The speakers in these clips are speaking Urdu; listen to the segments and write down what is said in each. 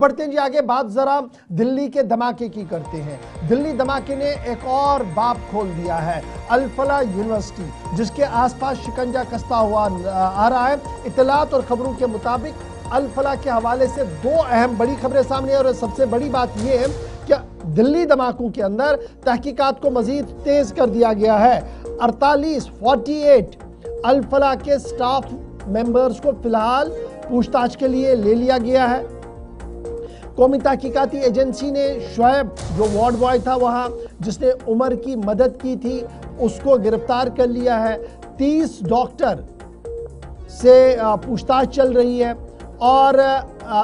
بڑھتے ہیں جی آگے، بات ذرا دلی کے دھماکے کی کرتے ہیں۔ دلی دھماکے نے ایک اور باب کھول دیا ہے۔ الفلاح یونیورسٹی جس کے آس پاس شکنجہ کستا ہوا آ رہا ہے۔ اطلاعات اور خبروں کے مطابق الفلاح کے حوالے سے دو اہم بڑی خبریں سامنے ہیں، اور سب سے بڑی بات یہ ہے کہ دلی دھماکوں کے اندر تحقیقات کو مزید تیز کر دیا گیا ہے۔ 48 الفلاح کے سٹاف ممبرز کو فی الحال پوچھ تاچھ کے لیے لے لیا گیا ہے۔ قومی تحقیقاتی ایجنسی نے شعیب جو وارڈ بوائے تھا وہاں، جس نے عمر کی مدد کی تھی، اس کو گرفتار کر لیا ہے۔ 30 ڈاکٹر سے پوچھ تاچھ چل رہی ہے، اور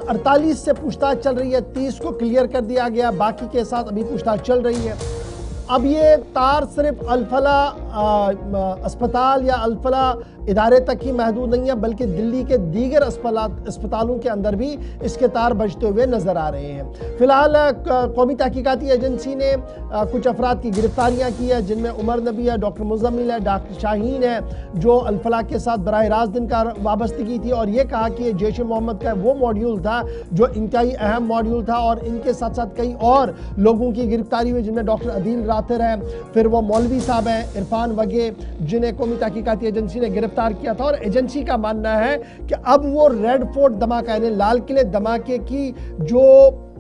48 سے پوچھ تاچھ چل رہی ہے۔ 30 کو کلیئر کر دیا گیا، باقی کے ساتھ ابھی پوچھ تاچھ چل رہی ہے۔ اب یہ تار صرف الفلاح اسپتال یا الفلاح ادارے تک ہی محدود نہیں ہے، بلکہ دلی کے دیگر اسپتالوں کے اندر بھی اس کے تار بجتے ہوئے نظر آ رہے ہیں۔ فی الحال قومی تحقیقاتی ایجنسی نے کچھ افراد کی گرفتاریاں کی ہیں، جن میں عمر نبی ہے، ڈاکٹر مزمل ہے، ڈاکٹر شاہین ہے، جو الفلاح کے ساتھ براہ راست ان کا وابستگی تھی، اور یہ کہا کہ یہ جیش محمد کا وہ موڈیول تھا جو انتہائی اہم موڈیول تھا، اور ان کے ساتھ ساتھ کئی اور لوگوں کی گرفتاری ہوئی، جن میں ڈاکٹر عدیل راتر ہے، پھر وہ مولوی صاحب ہیں عرفان وگے، جنہیں قومی تحقیقاتی ایجنسی نے گرفتار کیا تھا۔ اور ایجنسی کا ماننا ہے کہ اب وہ ریڈ فورٹ دھماکہ یعنی لال قلعے دھماکے کی جو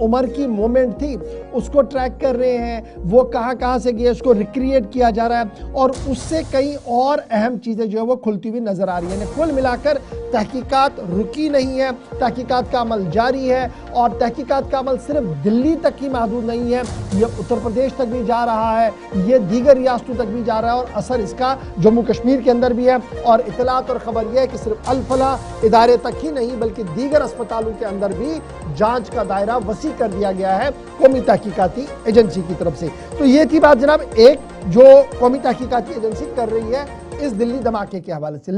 عمر کی مومنٹ تھی اس کو ٹریک کر رہے ہیں، وہ کہاں سے گئے، اس کو ریکریٹ کیا جا رہا ہے، اور اس سے کئی اور اہم چیزیں جو ہے وہ کھلتی ہوئی نظر آ رہی ہیں۔ کل ملا کر تحقیقات رکی نہیں ہے، تحقیقات کا عمل جاری ہے، اور تحقیقات کا عمل صرف دلی تک ہی محدود نہیں ہے، یہ اتر پردیش تک بھی جا رہا ہے، یہ دیگر ریاستوں تک بھی جا رہا ہے، اور اثر اس کا جموں کشمیر کے اندر بھی ہے۔ اور اطلاعات اور خبر یہ ہے کہ صرف الفلاح ادارے تک ہی نہیں بلکہ دیگر اسپتالوں کے اندر بھی جانچ کا دائرہ وسیع کر دیا گیا ہے قومی تحقیقاتی ایجنسی کی طرف سے۔ تو یہ تھی بات جناب ایک جو قومی تحقیقاتی ایجنسی کر رہی ہے اس دلی دھماکے کے حوالے سے۔